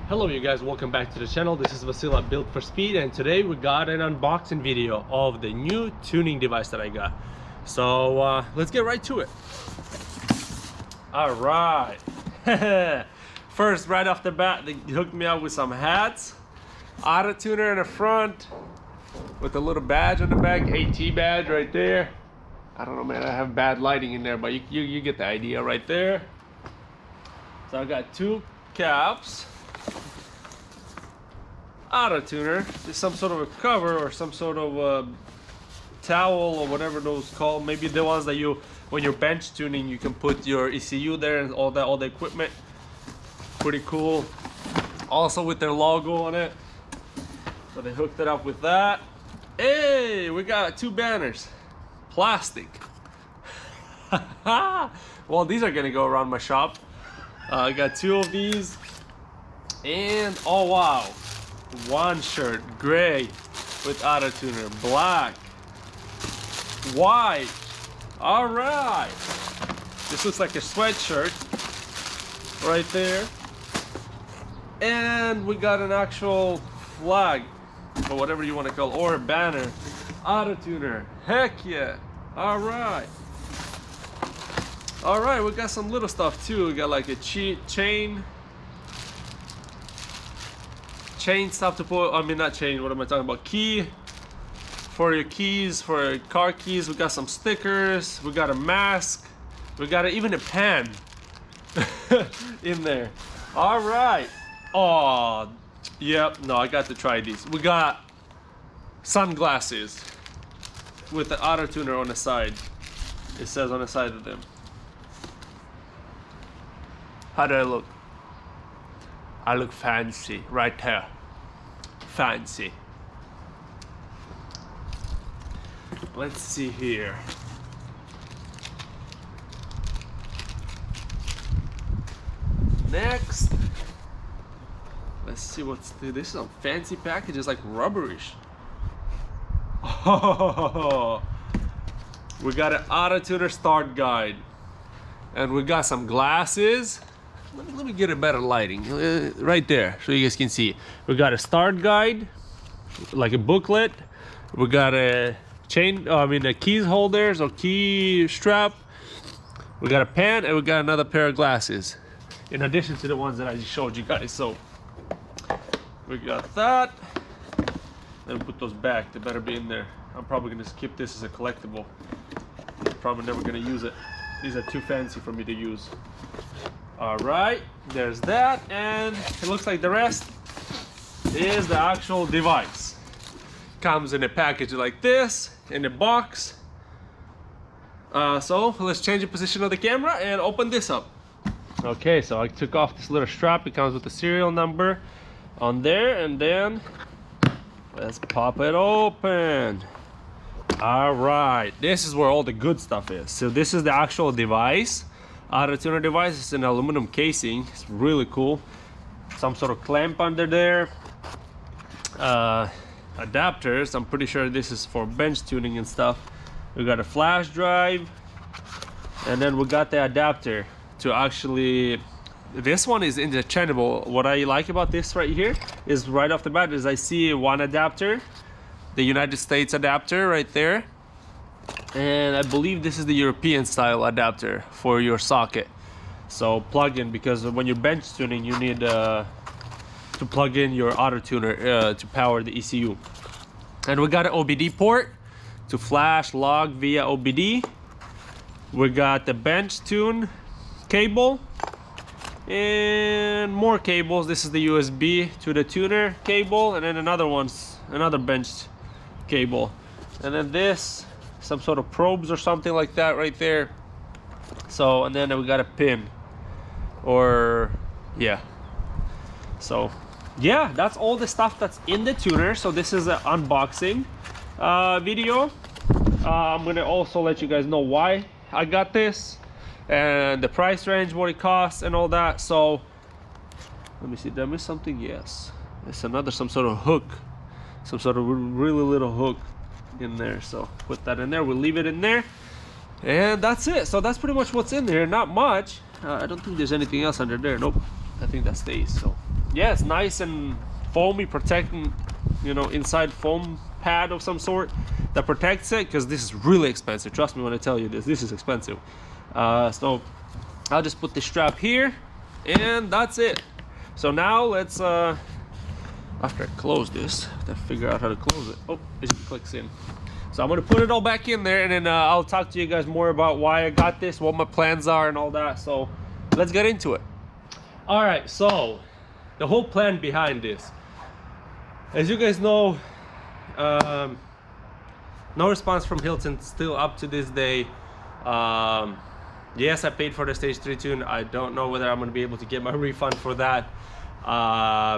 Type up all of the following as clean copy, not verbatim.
Hello you guys, welcome back to the channel. This is Vasila Built for Speed, and today we got an unboxing video of the new tuning device that I got. So let's get right to it. All right. First, right off the bat, they hooked me up with some hats, Autotuner in the front with a little badge on the back, AT badge right there. I don't know, man, I have bad lighting in there, but you get the idea right there. So I got two caps. Autotuner is some sort of a cover or some sort of towel or whatever those called. Maybe the ones that you, when you're bench tuning, you can put your ECU there and all the equipment. Pretty cool. Also with their logo on it. So they hooked it up with that. Hey, we got two banners. Plastic. Well, these are gonna go around my shop. I got two of these. And oh wow, one shirt, gray with Autotuner, black, white. All right, this looks like a sweatshirt right there. And we got an actual flag, or whatever you want to call it, or a banner. Autotuner, heck yeah. All right, we got some little stuff too. We got like a chain stuff to put, I mean not chain, what am I talking about, key for your keys, for your car keys. We got some stickers, we got a mask, we got even a pen in there. All right. Oh yep, no, I got to try these. We got sunglasses with the Autotuner on the side. It says on the side of them. How do I look? I look fancy right there. Fancy. Let's see here. Next, let's see what's this. Is some fancy packages, like rubberish. Oh, we got an Autotuner start guide, and we got some glasses. Let me get a better lighting right there so you guys can see. We got a start guide, like a booklet. We got a chain, a keys holders or key strap. We got a pen, and we got another pair of glasses in addition to the ones that I just showed you guys. So we got that. Then put those back. They better be in there. I'm probably gonna skip this as a collectible. Probably never gonna use it. These are too fancy for me to use. All right, there's that, and it looks like the rest is the actual device. Comes in a package like this, in a box. So let's change the position of the camera and open this up. Okay, so I took off this little strap. It comes with the serial number on there, and then let's pop it open. All right, this is where all the good stuff is. So this is the actual device. Autotuner device. It's an aluminum casing. It's really cool. Some sort of clamp under there. Adapters. I'm pretty sure this is for bench tuning and stuff. We got a flash drive, and then we got the adapter to actually. This one is interchangeable. What I like about this right here is right off the bat is I see one adapter, the United States adapter right there. And I believe this is the European style adapter for your socket. So plug in, because when you're bench tuning you need to plug in your Autotuner to power the ECU. And we got an OBD port to flash log via OBD. We got the bench tune cable and more cables. This is the USB to the tuner cable, and then another bench cable, and then this some sort of probes or something like that right there. So, and then we got a pin, or yeah. So yeah, that's all the stuff that's in the tuner. So this is an unboxing video. I'm gonna also let you guys know why I got this and the price range, what it costs and all that. So let me see, did I miss something? Yes, it's some sort of hook, some sort of really little hook in there. So put that in there, we'll leave it in there, and that's it. So that's pretty much what's in there. Not much. I don't think there's anything else under there. Nope, I think that stays. So yeah, it's nice and foamy, protecting, you know, inside foam pad of some sort that protects it, because this is really expensive. Trust me when I tell you this is expensive. So I'll just put the strap here, and that's it. So now let's after I close this, I have to figure out how to close it. Oh, it just clicks in. So I'm gonna put it all back in there, and then I'll talk to you guys more about why I got this, what my plans are, and all that. So let's get into it. All right, so the whole plan behind this, as you guys know, no response from Hilton still up to this day. Yes, I paid for the stage 3 tune. I don't know whether I'm going to be able to get my refund for that,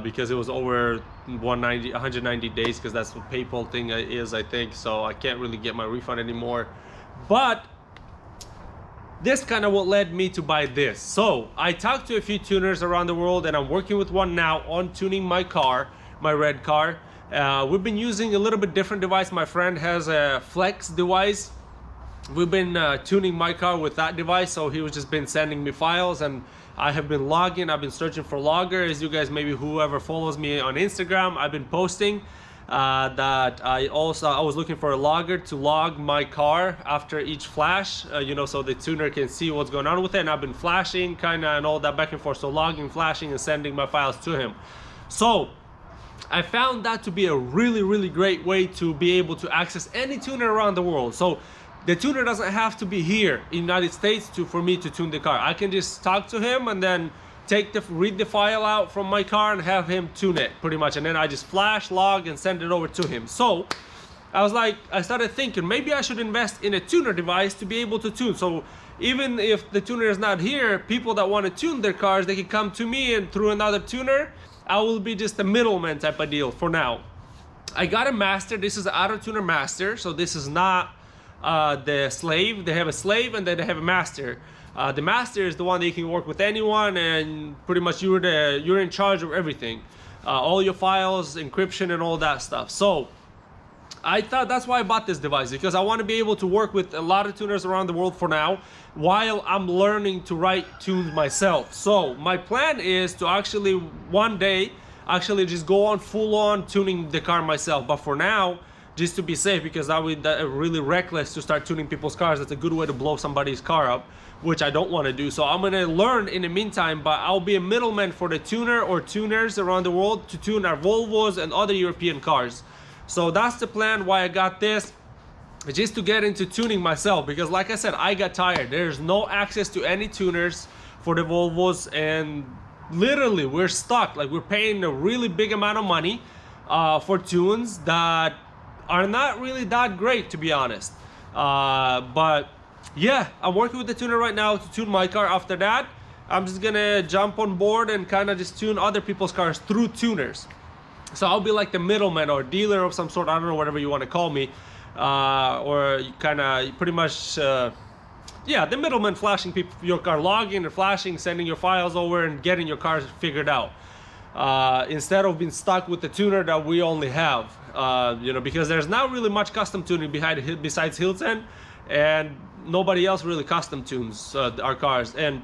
because it was over 190 days, because that's what PayPal thing is, I think. So I can't really get my refund anymore. But this kind of what led me to buy this. So I talked to a few tuners around the world, and I'm working with one now on tuning my car, my red car. We've been using a little bit different device. My friend has a Flex device. We've been tuning my car with that device, so he was just been sending me files, and I have been logging. I've been searching for logger. As you guys, maybe whoever follows me on Instagram, I've been posting that I was looking for a logger to log my car after each flash, you know, so the tuner can see what's going on with it. And I've been flashing kind of and all that back and forth, so logging, flashing, and sending my files to him. So I found that to be a really great way to be able to access any tuner around the world. So the tuner doesn't have to be here in the United States for me to tune the car. I can just talk to him and then read the file out from my car and have him tune it pretty much. And then I just flash, log, and send it over to him. So I started thinking maybe I should invest in a tuner device to be able to tune. So even if the tuner is not here, people that want to tune their cars, they can come to me, and through another tuner, I will be just a middleman type of deal for now. I got a master. This is the Autotuner Master. So this is not the slave. They have a slave, and then they have a master. The master is the one that you can work with anyone, and pretty much you're in charge of everything, all your files, encryption, and all that stuff. So I thought that's why I bought this device, because I want to be able to work with a lot of tuners around the world for now, while I'm learning to write tunes myself. So my plan is to actually one day actually just go on full on tuning the car myself. But for now, just to be safe, because that would be really reckless to start tuning people's cars. That's a good way to blow somebody's car up, which I don't want to do. So I'm going to learn in the meantime, but I'll be a middleman for the tuner or tuners around the world to tune our Volvos and other European cars. So that's the plan why I got this, just to get into tuning myself, because like I said, I got tired. There's no access to any tuners for the Volvos, and literally we're stuck. Like, we're paying a really big amount of money for tunes that are not really that great, to be honest. But yeah, I'm working with the tuner right now to tune my car. After that, I'm just gonna jump on board and kind of just tune other people's cars through tuners. So I'll be like the middleman or dealer of some sort. I don't know, whatever you want to call me, or kind of pretty much yeah, the middleman, flashing your car, logging and flashing, sending your files over, and getting your cars figured out, instead of being stuck with the tuner that we only have. You know, because there's not really much custom tuning besides Hilton, and nobody else really custom tunes our cars. And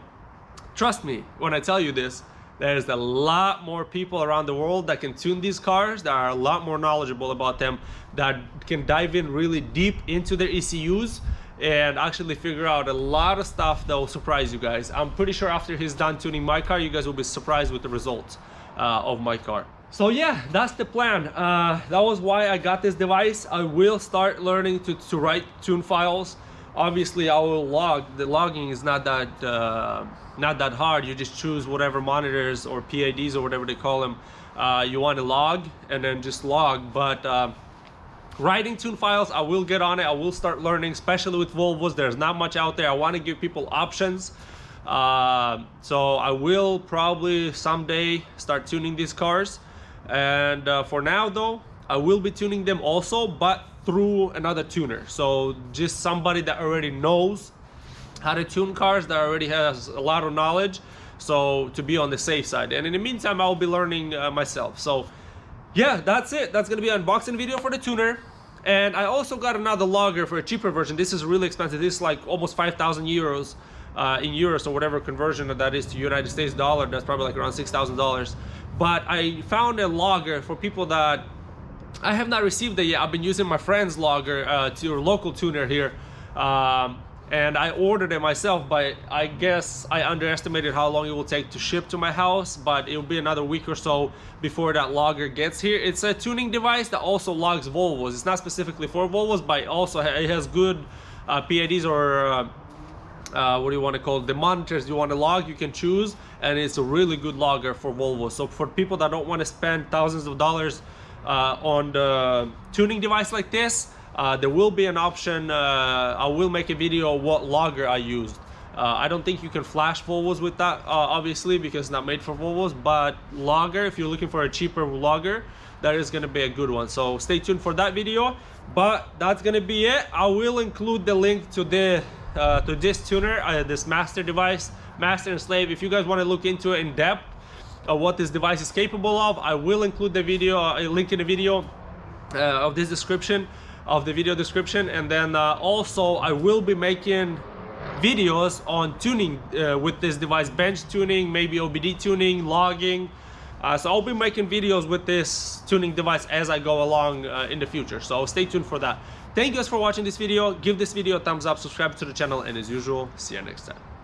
trust me when I tell you this, there's a lot more people around the world that can tune these cars, that are a lot more knowledgeable about them, that can dive in really deep into their ECUs and actually figure out a lot of stuff that will surprise you guys. I'm pretty sure after he's done tuning my car, you guys will be surprised with the results of my car. So yeah, that's the plan. That was why I got this device. I will start learning to write tune files. Obviously, I will log. The logging is not that hard. You just choose whatever monitors or PIDs or whatever they call them you want to log, and then just log. But writing tune files, I will get on it. I will start learning, especially with Volvos. There's not much out there. I want to give people options. So I will probably someday start tuning these cars. And for now though, I will be tuning them also, but through another tuner. So just somebody that already knows how to tune cars, that already has a lot of knowledge, so to be on the safe side. And in the meantime, I'll be learning myself. So yeah, that's it. That's gonna be an unboxing video for the tuner. And I also got another logger for a cheaper version. This is really expensive. This is like almost 5,000 euros in euros, or whatever conversion that is to United States dollar. That's probably like around $6,000. but I found a logger for people that I have not received it yet. I've been using my friend's logger, to a local tuner here, and I ordered it myself, but I guess I underestimated how long it will take to ship to my house, but it will be another week or so before that logger gets here. It's a tuning device that also logs Volvos. It's not specifically for Volvos, but it has good PIDs, or what do you want to call it, the monitors you want to log, you can choose, and it's a really good logger for Volvo. So for people that don't want to spend thousands of dollars on the tuning device like this, there will be an option. I will make a video what logger I used. I don't think you can flash Volvos with that, obviously, because it's not made for Volvos, but logger, if you're looking for a cheaper logger, that is going to be a good one. So stay tuned for that video, but that's going to be it. I will include the link to this tuner, this master device, master and slave. If you guys want to look into it in depth, what this device is capable of, I will include the video, a link in the video of this description, of the video description. And then also I will be making videos on tuning with this device, bench tuning, maybe OBD tuning, logging. So I'll be making videos with this tuning device as I go along in the future, so stay tuned for that. Thank you guys for watching this video. Give this video a thumbs up, subscribe to the channel, and as usual, see you next time.